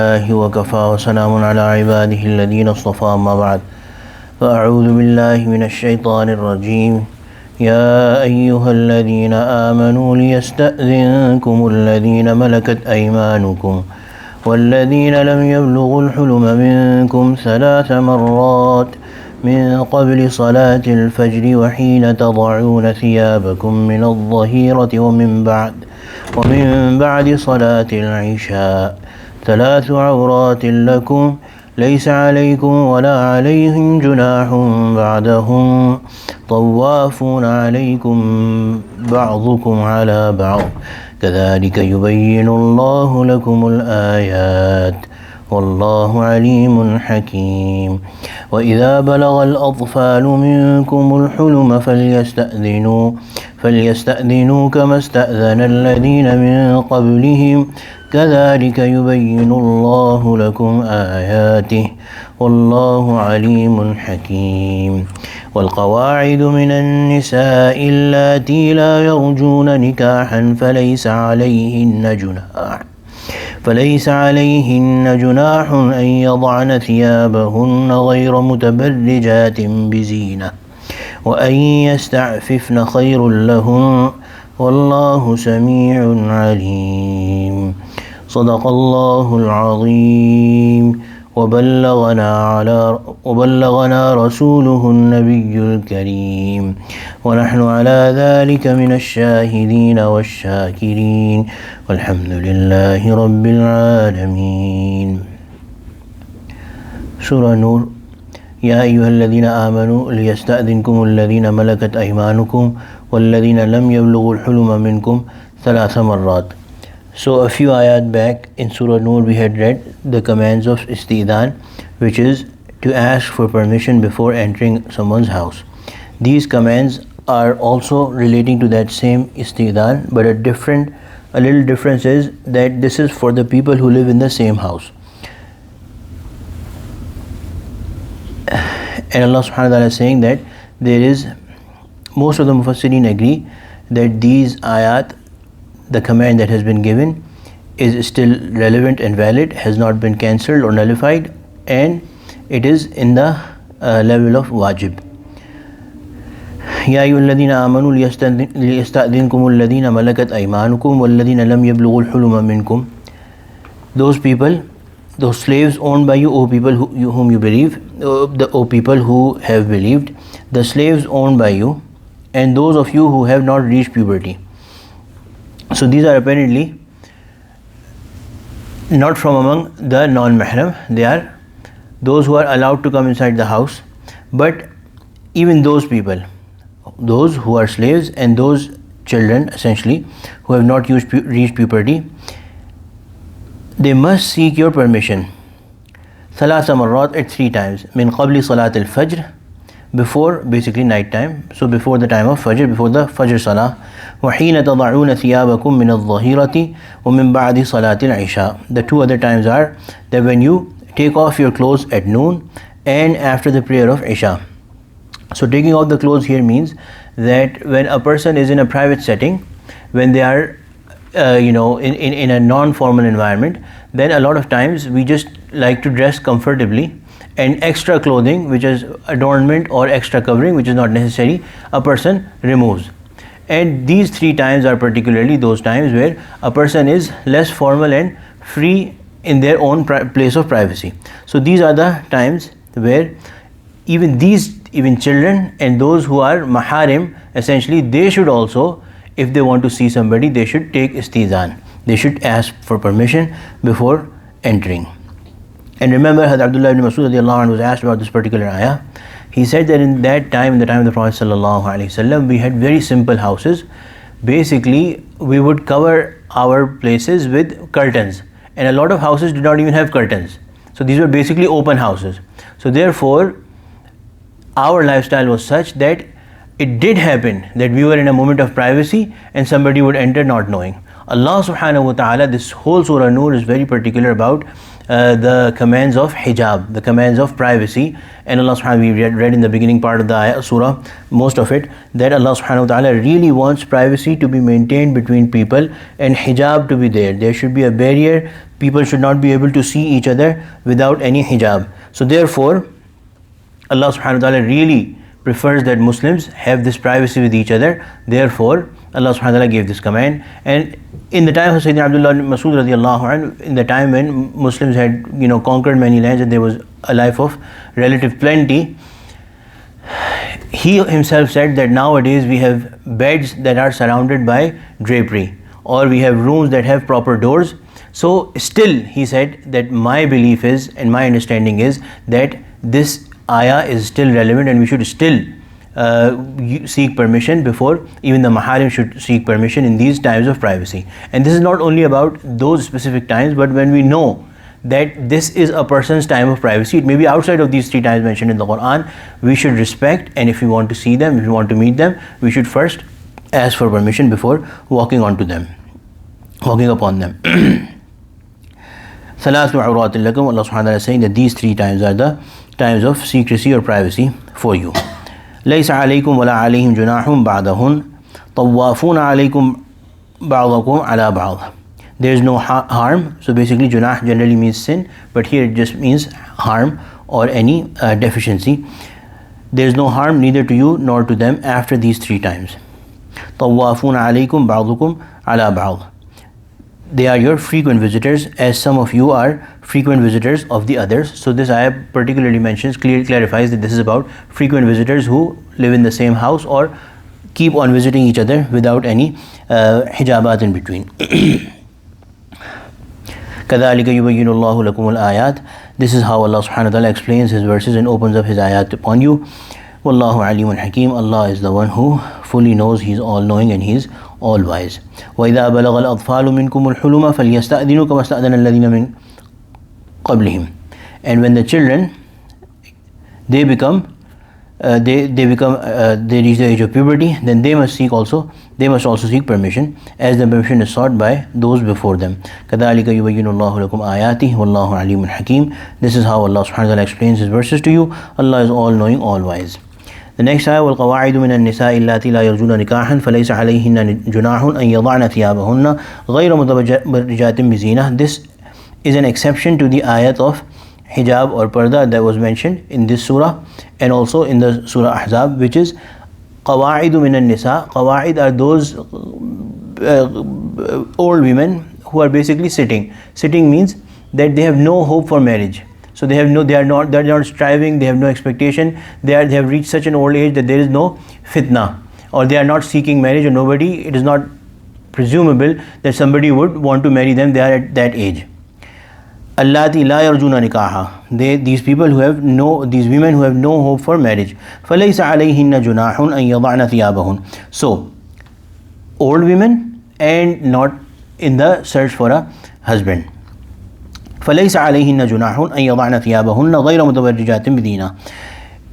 الله وكفى وسلام على عباده الذين اصطفى أما بعد فأعوذ بالله من الشيطان الرجيم يا أيها الذين آمنوا ليستأذنكم الذين ملكت أيمانكم والذين لم يبلغوا الحلم منكم 3 مرات من قبل صلاة الفجر وحين تضعون ثيابكم من الظهيرة ومن بعد صلاة العشاء 3 عورات لكم ليس عليكم ولا عليهم جناح بعدهم طوافون عليكم بعضكم على بعض كذلك يبين الله لكم الآيات والله عليم حكيم وإذا بلغ الأطفال منكم الحلم فليستأذنوا كما استأذن الذين من قبلهم كذلك يبين الله لكم آياته والله عليم حكيم والقواعد من النساء اللاتي لا يرجون نكاحا فليس عليهن جناح أن يضعن ثيابهن غير متبرجات بزينة وأن يستعففن خير لهن والله سميع عليم صدق الله العظيم وبلغنا رسوله النبي الكريم ونحن على ذلك من الشاهدين والشاكرين والحمد لله رب العالمين. Surah Noor. يا أيها الذين آمنوا ليستأذنكم الذين ملكت أيمانكم والذين لم يبلغوا الحلم منكم 3 مرات. So a few ayat back in Surah Noor we had read the commands of istidhan, which is to ask for permission before entering someone's house. These commands are also relating to that same istidhan, but a little difference is that this is for the people who live in the same house. And Allah subhanahu wa ta'ala is saying that most of the Mufassirin agree that these ayat, the command that has been given, is still relevant and valid, has not been cancelled or nullified, and it is in the level of wajib. يا أيها الذين آمنوا ليستأذنكم الذين ملكت أيمانكم والذين لم يبلغوا الحلم منكم. Those slaves owned by you, O people whom you believe, O people who have believed, the slaves owned by you, and those of you who have not reached puberty. So these are apparently not from among the non-mahram. They are those who are allowed to come inside the house. But even those people, those who are slaves and those children essentially who have not reached puberty, they must seek your permission 3 مرات at 3 times من قبل صلاة الفجر, before basically night time, so before the time of Fajr, before the Fajr Salah, وحين تضعون ثيابكم من الظهيرة ومن بعد صلاة العشاء. The 2 other times are that when you take off your clothes at noon and after the prayer of Isha. So taking off the clothes here means that when a person is in a private setting, when they are in a non-formal environment, then a lot of times we just like to dress comfortably, and extra clothing, which is adornment or extra covering, which is not necessary, a person removes. And these 3 times are particularly those times where a person is less formal and free in their own place of privacy. So these are the times where even children and those who are maharim, essentially they should also, if they want to see somebody, they should take istizan. They should ask for permission before entering. And remember, Hazrat Abdullah ibn Mas'ud radiallahu anhu was asked about this particular ayah. He said that in that time, in the time of the Prophet sallallahu alaihi wasallam, we had very simple houses. Basically, we would cover our places with curtains, and a lot of houses did not even have curtains. So these were basically open houses. So therefore, our lifestyle was such that it did happen that we were in a moment of privacy and somebody would enter not knowing. Allah subhanahu wa ta'ala, this whole Surah Noor is very particular about the commands of hijab, the commands of privacy. And Allah subhanahu wa ta'ala, we read in the beginning part of the surah, most of it, that Allah subhanahu wa ta'ala really wants privacy to be maintained between people and hijab to be there. There should be a barrier. People should not be able to see each other without any hijab. So therefore, Allah subhanahu wa ta'ala really prefers that Muslims have this privacy with each other. Therefore, Allah subhanahu wa ta'ala gave this command. And in the time of Sayyidina Abdullah Masud radiallahu anhu, in the time when Muslims had conquered many lands and there was a life of relative plenty, he himself said that nowadays we have beds that are surrounded by drapery, or we have rooms that have proper doors. So still, he said that my belief is and my understanding is that this ayah is still relevant, and we should still seek permission before even the maharim should seek permission in these times of privacy. And this is not only about those specific times, but when we know that this is a person's time of privacy, it may be outside of these 3 times mentioned in the Quran, we should respect, and if we want to see them, if we want to meet them, we should first ask for permission before walking upon them. Salatu awratin lakum. Allah subhanahu wa ta'ala is saying that these 3 times are the times of secrecy or privacy for you. ليس عليكم ولا عليهم جناح بعدهن طوافون عليكم بعضكم على بعض. There is no harm. So basically junah generally means sin, but here it just means harm or any deficiency. There is no harm neither to you nor to them after these 3 times. طوافون عليكم بعضكم على بعض. They are your frequent visitors, as some of you are frequent visitors of the others. So this ayah particularly mentions, clarifies that this is about frequent visitors who live in the same house or keep on visiting each other without any hijabat in between. كَذَلِكَ يُبَيِّنُ اللَّهُ لَكُمُ الْآيَاتِ. This is how Allah subhanahu wa ta'ala explains His verses and opens up His ayat upon you. Wallahu alimun hakim. Allah is the one who fully knows, He is all knowing and He is all wise. وَإِذَا بَلَغَ الْأَطْفَالُ مِنْكُمُ الْحُلُمَ فَلْيَسْتَأْذِنُوا كَمَا اسْتَأْذَنَ الَّذِينَ مِنْ قَبْلِهِمْ. And when the children they reach the age of puberty, then they must also seek permission, as the permission is sought by those before them. كَذَلِكَ يُبَيِّنُ اللَّهُ لَكُمْ آيَاتِهِ وَاللَّهُ عَلِيمٌ حَكِيمٌ. This is how Allah subhanahu wa ta'ala explains His verses to you. Allah is all knowing, all wise. The next ayah, وَالْقَوَاعِدُ مِنَ النِّسَاءِ اللَّاتِي لَا يَرْجُونَ نِكَاحًا فَلَيْسَ عَلَيْهِنَّ جُنَاحٌ أَن يَضَعْنَ ثِيَابَهُنَّ غَيْرَ مُتَبَرِّجَاتٍ بِزِينَةٍ. This is an exception to the ayat of hijab or parda that was mentioned in this surah and also in the surah Ahzab, which is قَوَاعِدُ مِنَ النِّسَاءِ. Qawaid are those old women who are basically sitting. Sitting means that they have no hope for marriage. So they are not striving, they have no expectation, they have reached such an old age that there is no fitna, or they are not seeking marriage, or it is not presumable that somebody would want to marry them. They are at that age. Allati la yarjuna nikaha. These women who have no hope for marriage. فَلَيْسَ عَلَيْهِنَّ جُنَاحٌ أَن يَضَعْنَ ثِيَابَهُنْ. So old women and not in the search for a husband. فَلَيْسَ عَلَيْهِنَّ جُنَاحٌ أَن يَضَعْنَ ثِيَابَهُنَّ غَيْرَ مُتَبَرِّجَاتٍ بِزِينَةٍ.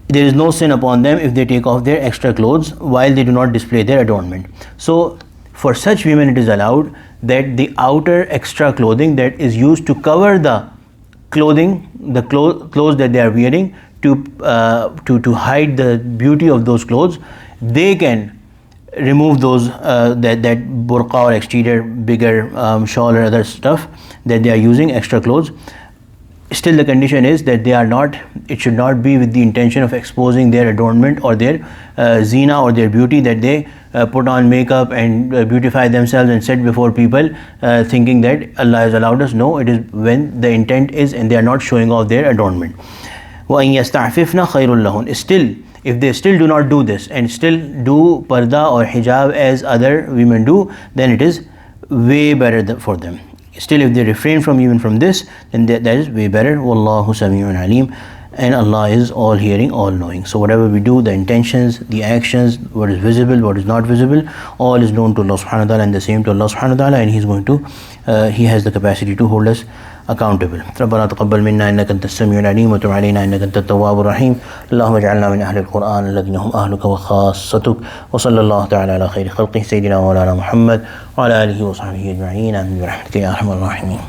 There is no sin upon them if they take off their extra clothes while they do not display their adornment. So for such women it is allowed that the outer extra clothing that is used to cover the clothes that they are wearing to hide the beauty of those clothes, they can remove those that burqa or exterior bigger shawl or other stuff that they are using, extra clothes. Still the condition is that it should not be with the intention of exposing their adornment or their zina or their beauty, that they put on makeup and beautify themselves and sit before people thinking that Allah has allowed us. No, it is when the intent is and they are not showing off their adornment. وَإِن يَسْتَعْفِفْنَ خَيْرٌ لَهُنْ. Still, if they still do not do this and still do parda or hijab as other women do, then it is way better for them. Still, if they refrain from even from this, then that is way better. Wallahu Sami'un Alim. And Allah is all hearing, all knowing. So whatever we do, the intentions, the actions, what is visible, what is not visible, all is known to Allah subhanahu wa ta'ala and the same to Allah subhanahu wa ta'ala, and He has the capacity to hold us accountable. ربنا تقبل منا إنك أنت السميع العليم وتب علينا إنك أنت التواب الرحيم. اللهم اجعلنا من أهل القرآن الذين هم أهلك وخاصتك. وصلى الله تعالى على خير خلقه سيدنا مولانا محمد وعلى آله وصحبه أجمعين. آمين برحمتك يا أرحم الراحمين.